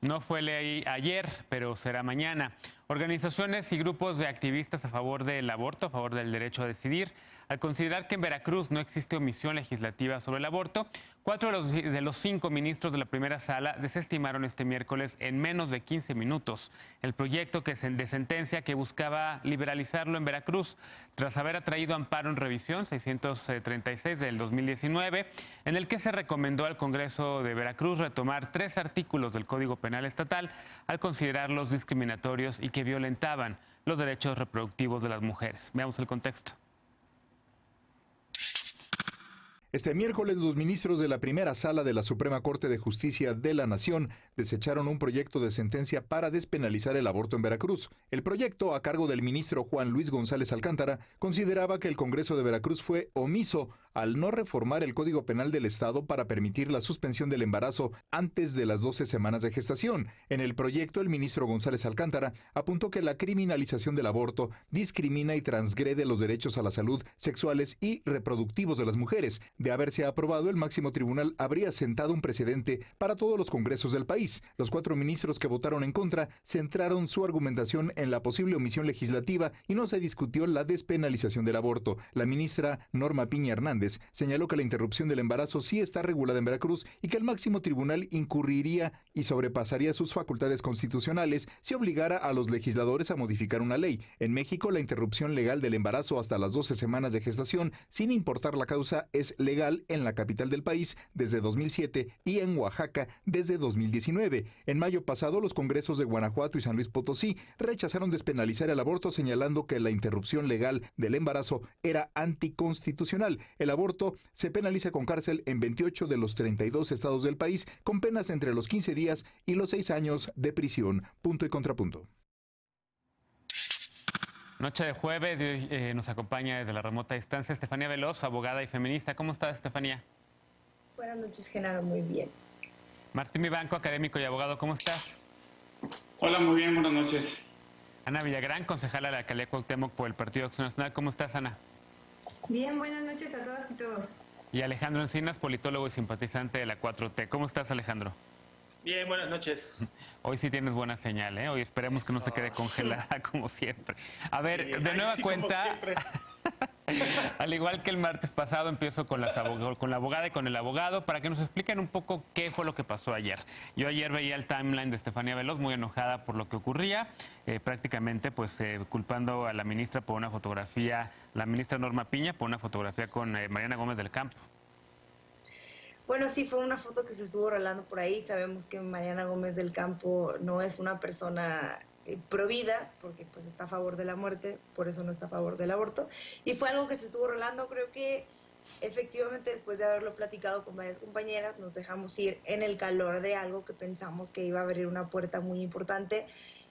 No fue ley ayer, pero será mañana. Organizaciones y grupos de activistas a favor del aborto, a favor del derecho a decidir, al considerar que en Veracruz no existe omisión legislativa sobre el aborto, 4 de los 5 ministros de la primera sala desestimaron este miércoles en menos de 15 minutos el proyecto de sentencia que buscaba liberalizarlo en Veracruz, tras haber atraído amparo en revisión 636 del 2019, en el que se recomendó al Congreso de Veracruz retomar 3 artículos del Código Penal estatal al considerarlos discriminatorios y que violentaban los derechos reproductivos de las mujeres. Veamos el contexto. Este miércoles, los ministros de la primera sala de la Suprema Corte de Justicia de la Nación desecharon un proyecto de sentencia para despenalizar el aborto en Veracruz. El proyecto, a cargo del ministro Juan Luis González Alcántara, consideraba que el Congreso de Veracruz fue omiso al no reformar el Código Penal del Estado para permitir la suspensión del embarazo antes de las 12 semanas de gestación. En el proyecto, el ministro González Alcántara apuntó que la criminalización del aborto discrimina y transgrede los derechos a la salud sexuales y reproductivos de las mujeres. De haberse aprobado, el máximo tribunal habría sentado un precedente para todos los congresos del país. Los 4 ministros que votaron en contra centraron su argumentación en la posible omisión legislativa y no se discutió la despenalización del aborto. La ministra Norma Piña Hernández señaló que la interrupción del embarazo sí está regulada en Veracruz y que el máximo tribunal incurriría y sobrepasaría sus facultades constitucionales si obligara a los legisladores a modificar una ley. En México, la interrupción legal del embarazo hasta las 12 semanas de gestación, sin importar la causa, es legal en la capital del país desde 2007 y en Oaxaca desde 2019. En mayo pasado, los congresos de Guanajuato y San Luis Potosí rechazaron despenalizar el aborto, señalando que la interrupción legal del embarazo era anticonstitucional. El aborto se penaliza con cárcel en 28 de los 32 estados del país, con penas entre los 15 días y los 6 años de prisión. Punto y contrapunto. Noche de jueves, nos acompaña desde la remota distancia Estefanía Veloz, abogada y feminista. ¿Cómo estás, Estefanía? Buenas noches, Genaro, muy bien. Martín Vivanco, académico y abogado, ¿cómo estás? Hola, muy bien, buenas noches. Ana Villagrán, concejala de la alcaldía Cuauhtémoc por el Partido Acción Nacional. ¿Cómo estás, Ana? Bien, buenas noches a todas y todos. Y Alejandro Encinas, politólogo y simpatizante de la 4T. ¿Cómo estás, Alejandro? Bien, buenas noches. Hoy sí tienes buena señal, ¿eh? Hoy esperemos que no se quede congelada como siempre. A ver, Sí, de nueva sí, cuenta, al igual que el martes pasado, empiezo con la abogada y con el abogado para que nos expliquen un poco qué fue lo que pasó ayer. Yo ayer veía el timeline de Estefanía Veloz muy enojada por lo que ocurría, prácticamente pues culpando a la ministra por una fotografía, la ministra Norma Piña, por una fotografía con Mariana Gómez del Campo. Bueno, sí, fue una foto que se estuvo rolando por ahí. Sabemos que Mariana Gómez del Campo no es una persona provida, porque pues está a favor de la muerte, por eso no está a favor del aborto. Y fue algo que se estuvo rolando. Creo que efectivamente, después de haberlo platicado con varias compañeras, nos dejamos ir en el calor de algo que pensamos que iba a abrir una puerta muy importante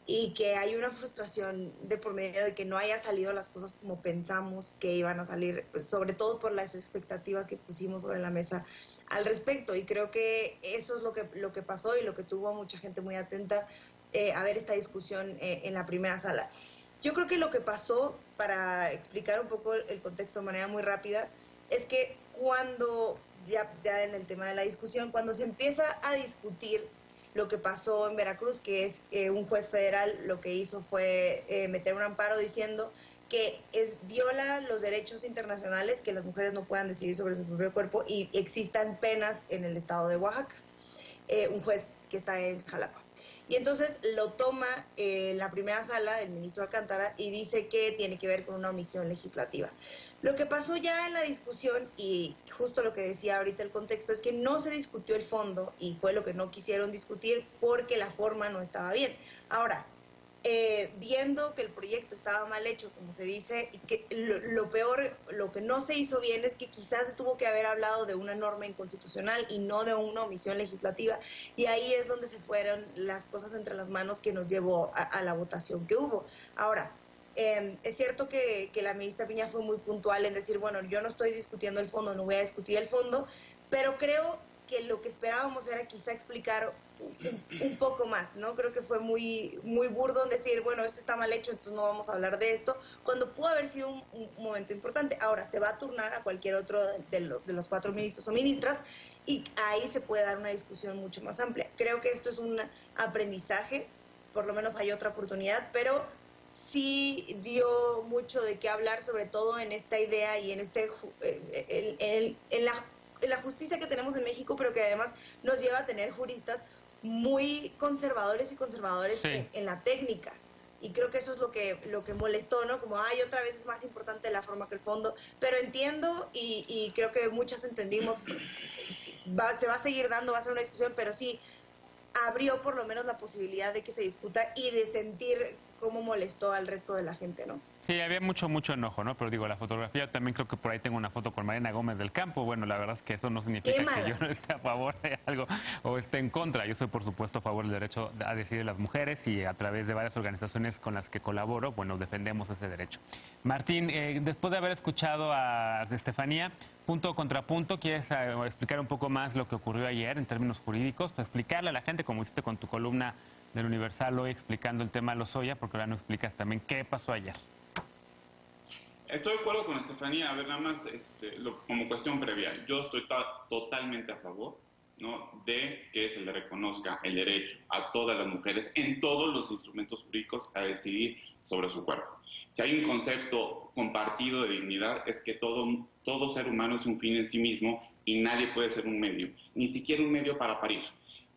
y que hay una frustración de por medio de que no haya salido las cosas como pensamos que iban a salir, pues, sobre todo por las expectativas que pusimos sobre la mesa al respecto. Y creo que eso es lo que pasó y lo que tuvo a mucha gente muy atenta a ver esta discusión en la primera sala. Yo creo que lo que pasó, para explicar un poco el contexto de manera muy rápida, es que cuando, ya en el tema de la discusión, cuando se empieza a discutir lo que pasó en Veracruz, que es un juez federal lo que hizo fue meter un amparo diciendo que viola los derechos internacionales, que las mujeres no puedan decidir sobre su propio cuerpo y existan penas en el estado de Oaxaca, un juez que está en Jalapa. Y entonces lo toma la primera sala, el ministro Alcántara, y dice que tiene que ver con una omisión legislativa. Lo que pasó ya en la discusión, y justo lo que decía ahorita el contexto, es que no se discutió el fondo, y fue lo que no quisieron discutir porque la forma no estaba bien. Ahora, viendo que el proyecto estaba mal hecho, como se dice, y que lo peor, lo que no se hizo bien es que quizás se tuvo que haber hablado de una norma inconstitucional y no de una omisión legislativa, y ahí es donde se fueron las cosas entre las manos que nos llevó a la votación que hubo. Ahora, es cierto que la ministra Piña fue muy puntual en decir, bueno, yo no estoy discutiendo el fondo, no voy a discutir el fondo, pero creo que lo que esperábamos era quizá explicar un poco más, ¿no? Creo que fue muy burdo en decir, bueno, esto está mal hecho, entonces no vamos a hablar de esto, cuando pudo haber sido un momento importante. Ahora, se va a turnar a cualquier otro de los 4 ministros o ministras, y ahí se puede dar una discusión mucho más amplia. Creo que esto es un aprendizaje, por lo menos hay otra oportunidad, pero sí dio mucho de qué hablar, sobre todo en esta idea y en la justicia que tenemos en México, pero que además nos lleva a tener juristas muy conservadores y conservadores sí. en la técnica. Y creo que eso es lo que molestó, ¿no? Como, ay, otra vez es más importante la forma que el fondo. Pero entiendo y creo que muchas entendimos, se va a seguir dando, va a ser una discusión, pero sí abrió por lo menos la posibilidad de que se discuta y de sentir cómo molestó al resto de la gente, ¿no? Sí, había mucho enojo, ¿no? Pero digo, la fotografía, también creo que por ahí tengo una foto con Mariana Gómez del Campo. Bueno, la verdad es que eso no significa que yo no esté a favor de algo o esté en contra. Yo soy, por supuesto, a favor del derecho a decidir de las mujeres y a través de varias organizaciones con las que colaboro, bueno, defendemos ese derecho. Martín, después de haber escuchado a Estefanía, punto contra punto, ¿quieres explicar un poco más lo que ocurrió ayer en términos jurídicos? Para explicarle a la gente, como hiciste con tu columna del Universal hoy explicando el tema de Lozoya, porque ahora no explicas también qué pasó ayer. Estoy de acuerdo con Estefanía. A ver, nada más como cuestión previa. Yo estoy totalmente a favor, ¿no?, de que se le reconozca el derecho a todas las mujeres en todos los instrumentos jurídicos a decidir sobre su cuerpo. Si hay un concepto compartido de dignidad, es que todo ser humano es un fin en sí mismo y nadie puede ser un medio, ni siquiera un medio para parir.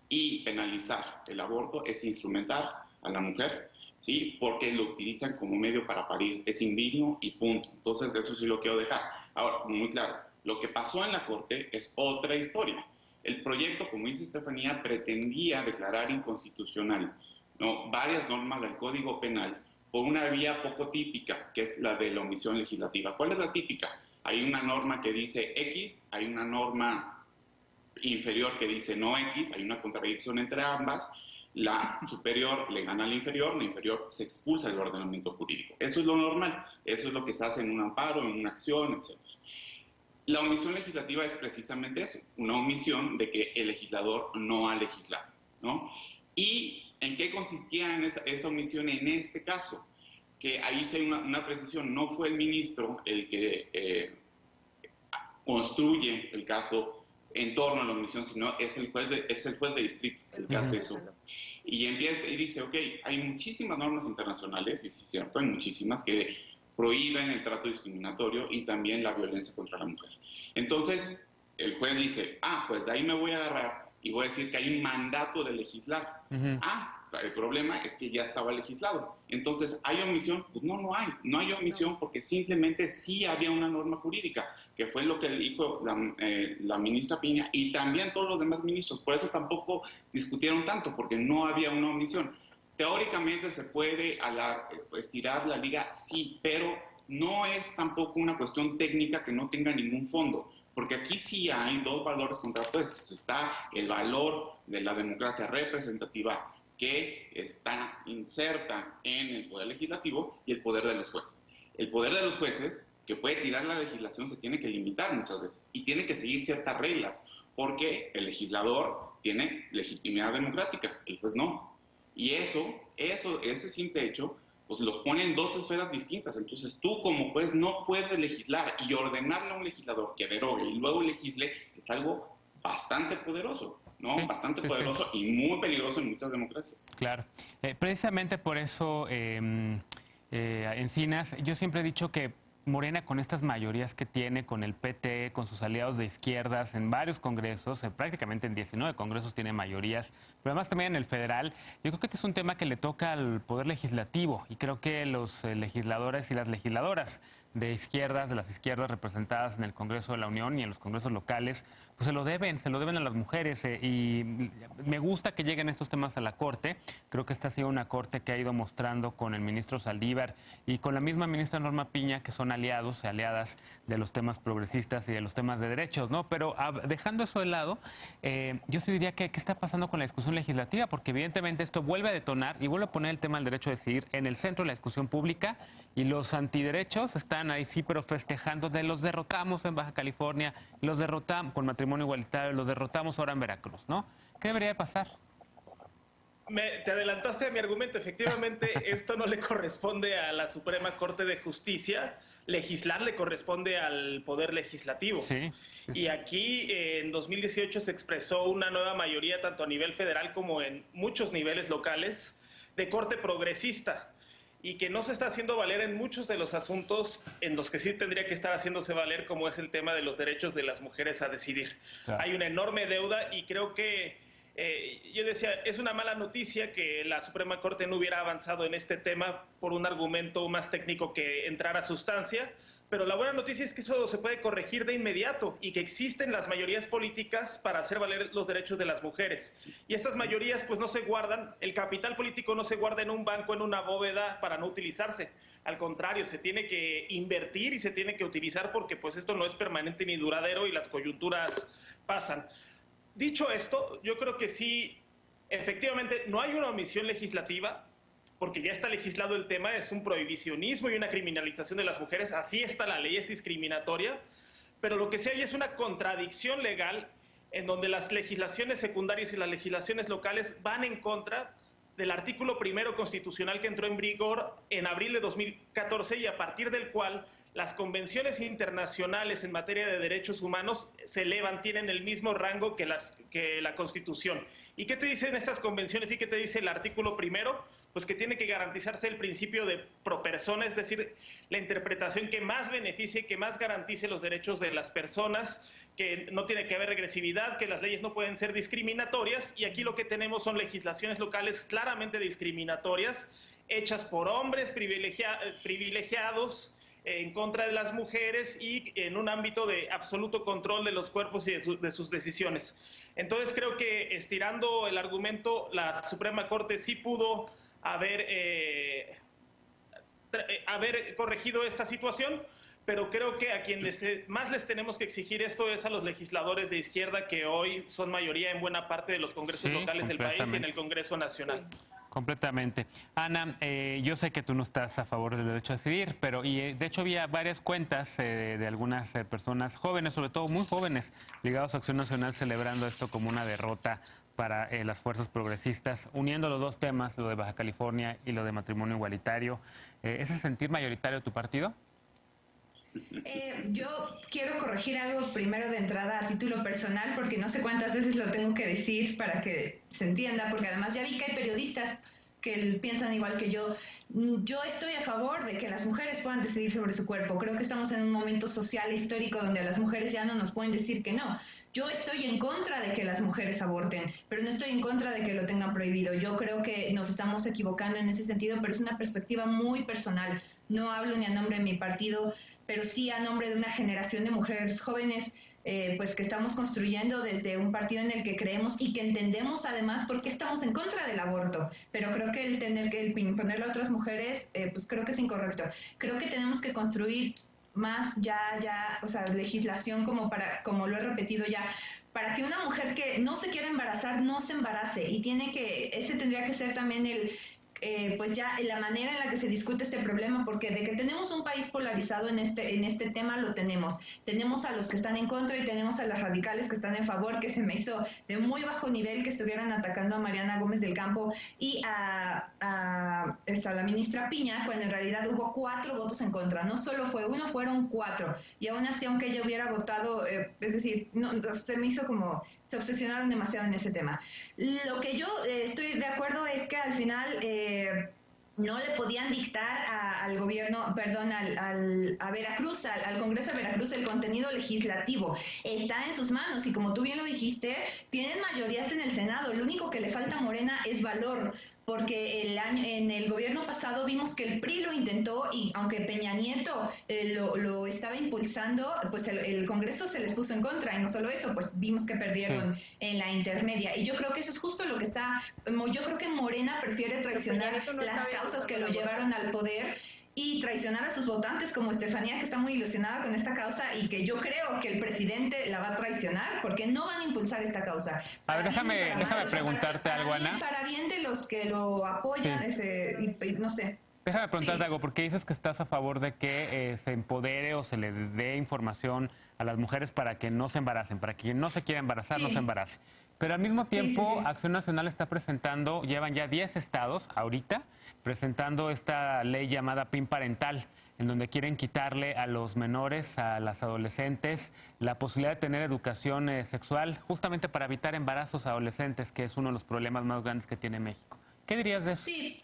Y penalizar el aborto es instrumentar a la mujer, ¿sí?, porque lo utilizan como medio para parir. Es indigno y punto. Entonces, eso sí lo quiero dejar. Ahora, muy claro, lo que pasó en la Corte es otra historia. El proyecto, como dice Estefanía, pretendía declarar inconstitucional, ¿no?, varias normas del Código Penal por una vía poco típica, que es la de la omisión legislativa. ¿Cuál es la típica? Hay una norma que dice X, hay una norma inferior que dice no X, hay una contradicción entre ambas, la superior le gana a la inferior se expulsa del ordenamiento jurídico. Eso es lo normal, eso es lo que se hace en un amparo, en una acción, etc. La omisión legislativa es precisamente eso, una omisión de que el legislador no ha legislado, ¿no? ¿Y en qué consistía en esa omisión en este caso? Que ahí se hay una precisión, no fue el ministro el que construye el caso en torno a la omisión, sino es el juez de distrito el que hace eso. Y empieza y dice, ok, hay muchísimas normas internacionales, y sí es cierto, hay muchísimas que prohíben el trato discriminatorio y también la violencia contra la mujer. Entonces, el juez dice, pues de ahí me voy a agarrar y voy a decir que hay un mandato de legislar. El problema es que ya estaba legislado. Entonces, ¿hay omisión? Pues no hay omisión, porque simplemente sí había una norma jurídica, que fue lo que dijo la ministra Piña y también todos los demás ministros. Por eso tampoco discutieron tanto, porque no había una omisión. Teóricamente se puede estirar la liga, sí, pero no es tampoco una cuestión técnica que no tenga ningún fondo. Porque aquí sí hay dos valores contrapuestos. Está el valor de la democracia representativa, que está inserta en el poder legislativo, y el poder de los jueces. El poder de los jueces, que puede tirar la legislación, se tiene que limitar muchas veces y tiene que seguir ciertas reglas, porque el legislador tiene legitimidad democrática, el juez no. Y ese simple hecho, pues los pone en dos esferas distintas. Entonces tú como juez no puedes legislar, y ordenarle a un legislador que derogue y luego legisle es algo bastante poderoso, ¿no? Sí, bastante poderoso y muy peligroso en muchas democracias. Claro. Precisamente por eso, Encinas, yo siempre he dicho que Morena, con estas mayorías que tiene, con el PT, con sus aliados de izquierdas en varios congresos, prácticamente en 19 congresos tiene mayorías, pero además también en el federal, yo creo que este es un tema que le toca al Poder Legislativo, y creo que los legisladores y las legisladoras de izquierdas, de las izquierdas representadas en el Congreso de la Unión y en los congresos locales, pues se lo deben a las mujeres, y me gusta que lleguen estos temas a la Corte. Creo que esta ha sido una Corte que ha ido mostrando con el ministro Saldívar y con la misma ministra Norma Piña, que son aliados y aliadas de los temas progresistas y de los temas de derechos, ¿no? Pero dejando eso de lado, yo sí diría que qué está pasando con la discusión legislativa, porque evidentemente esto vuelve a detonar y vuelve a poner el tema del derecho a decidir en el centro de la discusión pública, y los antiderechos están estaban ahí sí, pero festejando de los derrotamos en Baja California, los derrotamos con matrimonio igualitario, los derrotamos ahora en Veracruz, ¿no? ¿Qué debería de pasar? Te adelantaste a mi argumento. Efectivamente, esto no le corresponde a la Suprema Corte de Justicia. Legislar le corresponde al Poder Legislativo. Sí. Y aquí en 2018 se expresó una nueva mayoría, tanto a nivel federal como en muchos niveles locales, de corte progresista, y que no se está haciendo valer en muchos de los asuntos en los que sí tendría que estar haciéndose valer, como es el tema de los derechos de las mujeres a decidir. Claro. Hay una enorme deuda y creo que yo decía, es una mala noticia que la Suprema Corte no hubiera avanzado en este tema por un argumento más técnico que entrar a sustancia, pero la buena noticia es que eso se puede corregir de inmediato y que existen las mayorías políticas para hacer valer los derechos de las mujeres. Y estas mayorías pues no se guardan, el capital político no se guarda en un banco, en una bóveda para no utilizarse. Al contrario, se tiene que invertir y se tiene que utilizar porque pues esto no es permanente ni duradero y las coyunturas pasan. Dicho esto, yo creo que sí, efectivamente, no hay una omisión legislativa, porque ya está legislado el tema, es un prohibicionismo y una criminalización de las mujeres, así está la ley, es discriminatoria, pero lo que sí hay es una contradicción legal en donde las legislaciones secundarias y las legislaciones locales van en contra del artículo primero constitucional que entró en vigor en abril de 2014 y a partir del cual las convenciones internacionales en materia de derechos humanos se elevan, tienen el mismo rango que la Constitución. ¿Y qué te dicen estas convenciones y qué te dice el artículo primero? Pues que tiene que garantizarse el principio de pro persona, es decir, la interpretación que más beneficie, que más garantice los derechos de las personas, que no tiene que haber regresividad, que las leyes no pueden ser discriminatorias, y aquí lo que tenemos son legislaciones locales claramente discriminatorias, hechas por hombres privilegiados, en contra de las mujeres y en un ámbito de absoluto control de los cuerpos y de sus decisiones. Entonces creo que estirando el argumento, la Suprema Corte sí pudo haber corregido esta situación, pero creo que a quienes más les tenemos que exigir esto es a los legisladores de izquierda que hoy son mayoría en buena parte de los congresos locales del país y en el Congreso Nacional. Sí. Completamente. Ana, yo sé que tú no estás a favor del derecho a decidir, pero de hecho había varias cuentas de algunas personas jóvenes, sobre todo muy jóvenes, ligados a Acción Nacional, celebrando esto como una derrota para las fuerzas progresistas, uniendo los dos temas, lo de Baja California y lo de matrimonio igualitario. ¿Es el sentir mayoritario de tu partido? Yo quiero corregir algo primero de entrada a título personal, porque no sé cuántas veces lo tengo que decir para que se entienda, porque además ya vi que hay periodistas que piensan igual que yo. Yo estoy a favor de que las mujeres puedan decidir sobre su cuerpo. Creo que estamos en un momento social e histórico donde a las mujeres ya no nos pueden decir que no. Yo estoy en contra de que las mujeres aborten, pero no estoy en contra de que lo tengan prohibido. Yo creo que nos estamos equivocando en ese sentido, pero es una perspectiva muy personal. No hablo ni a nombre de mi partido, pero sí a nombre de una generación de mujeres jóvenes pues que estamos construyendo desde un partido en el que creemos y que entendemos además por qué estamos en contra del aborto. Pero creo que el tener que imponerle a otras mujeres, pues creo que es incorrecto. Creo que tenemos que construir más o sea, legislación como lo he repetido ya, para que una mujer que no se quiera embarazar no se embarace, y ese tendría que ser también pues ya la manera en la que se discute este problema, porque de que tenemos un país polarizado en este tema lo tenemos. Tenemos a los que están en contra y tenemos a las radicales que están en favor, que se me hizo de muy bajo nivel que estuvieran atacando a Mariana Gómez del Campo y a la ministra Piña, cuando en realidad hubo 4 votos en contra. No solo fue uno, fueron 4. Y aún así, aunque ella hubiera votado, es decir, no, se me hizo como se obsesionaron demasiado en ese tema. Lo que yo estoy de acuerdo es que al final no le podían dictar al gobierno, perdón, a Veracruz, al Congreso de Veracruz, el contenido legislativo. Está en sus manos y, como tú bien lo dijiste, tienen mayorías en el Senado. Lo único que le falta a Morena es valor, porque en el gobierno pasado vimos que el PRI lo intentó y aunque Peña Nieto lo estaba impulsando, pues el Congreso se les puso en contra, y no solo eso, pues vimos que perdieron en la intermedia. Y yo creo que eso es justo lo que yo creo que Morena prefiere traicionar las causas que lo llevaron al poder y traicionar a sus votantes como Estefanía, que está muy ilusionada con esta causa y que yo creo que el presidente la va a traicionar porque no van a impulsar esta causa. A ver, déjame preguntarte algo, Ana. Para bien de los que lo apoyan, no sé. Déjame preguntarte algo, porque dices que estás a favor de que se empodere o se le dé información a las mujeres para que no se embaracen, para que quien no se quiera embarazar no se embarace. Pero al mismo tiempo, Acción Nacional está presentando, llevan ya 10 estados ahorita, presentando esta ley llamada PIN parental, en donde quieren quitarle a los menores, a las adolescentes, la posibilidad de tener educación sexual, justamente para evitar embarazos adolescentes, que es uno de los problemas más grandes que tiene México. ¿Qué dirías de eso? Sí.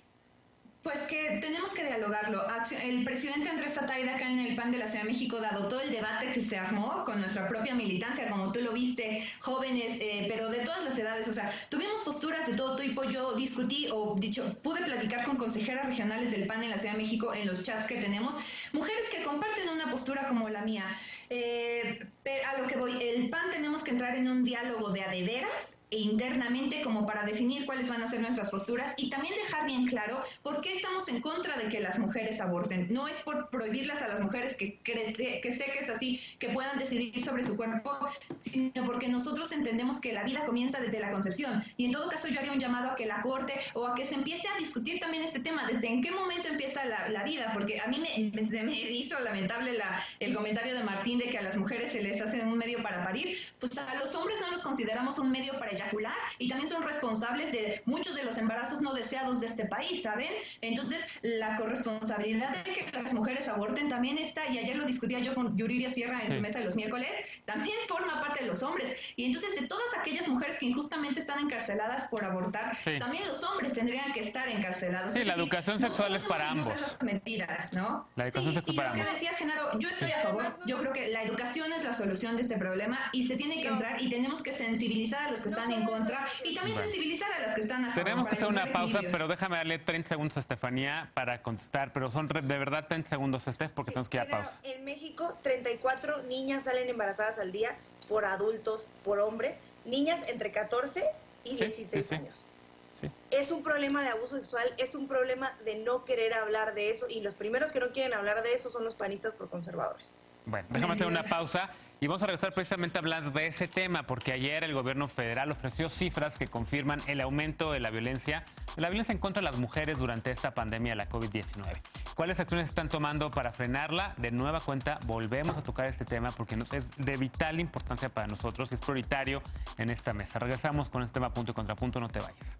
Pues que tenemos que dialogarlo. El presidente Andrés Ataide acá en el PAN de la Ciudad de México, dado todo el debate que se armó con nuestra propia militancia, como tú lo viste, jóvenes, pero de todas las edades, o sea, tuvimos posturas de todo tipo. Yo discutí, o dicho, pude platicar con consejeras regionales del PAN en la Ciudad de México en los chats que tenemos, mujeres que comparten una postura como la mía. Pero a lo que voy, el PAN tenemos que entrar en un diálogo de a de veras e internamente como para definir cuáles van a ser nuestras posturas y también dejar bien claro por qué estamos en contra de que las mujeres aborten. No es por prohibirlas a las mujeres, que sé que es así, que puedan decidir sobre su cuerpo, sino porque nosotros entendemos que la vida comienza desde la concepción. Y en todo caso yo haría un llamado a que la Corte o a que se empiece a discutir también este tema, desde en qué momento empieza la vida, porque a mí me hizo lamentable el comentario de Martín de que a las mujeres se les hace un medio para parir. Pues a los hombres no los consideramos un medio para eyacular y también son responsables de muchos de los embarazos no deseados de este país, ¿saben? Entonces, la corresponsabilidad de que las mujeres aborten también está, y ayer lo discutía yo con Yuriria Sierra en su mesa de los miércoles, también forma parte de los hombres. Y entonces, de todas aquellas mujeres que injustamente están encarceladas por abortar, también los hombres tendrían que estar encarcelados. Sí, la educación sexual es para ambos. Esas mentiras, ¿no? La educación sexual para ambos. Y lo que decías, Genaro, yo estoy a favor. Yo creo que la educación es la solución de este problema y se tiene que entrar y tenemos que sensibilizar a los que están en contra y también sensibilizar a las que están a favor. Tenemos que hacer una pausa, pero déjame darle 30 segundos a Estefanía para contestar, pero son de verdad 30 segundos, Estef, porque tenemos que ir a pausa. En México, 34 niñas salen embarazadas al día por adultos, por hombres, niñas entre 14 y 16 años. Sí. Es un problema de abuso sexual, es un problema de no querer hablar de eso, y los primeros que no quieren hablar de eso son los panistas por conservadores. Bueno, déjame hacer una pausa y vamos a regresar precisamente a hablar de ese tema, porque ayer el gobierno federal ofreció cifras que confirman el aumento de la violencia en contra de las mujeres durante esta pandemia de la COVID-19. ¿Cuáles acciones están tomando para frenarla? De nueva cuenta, volvemos a tocar este tema porque es de vital importancia para nosotros y es prioritario en esta mesa. Regresamos con este tema Punto y Contrapunto, no te vayas.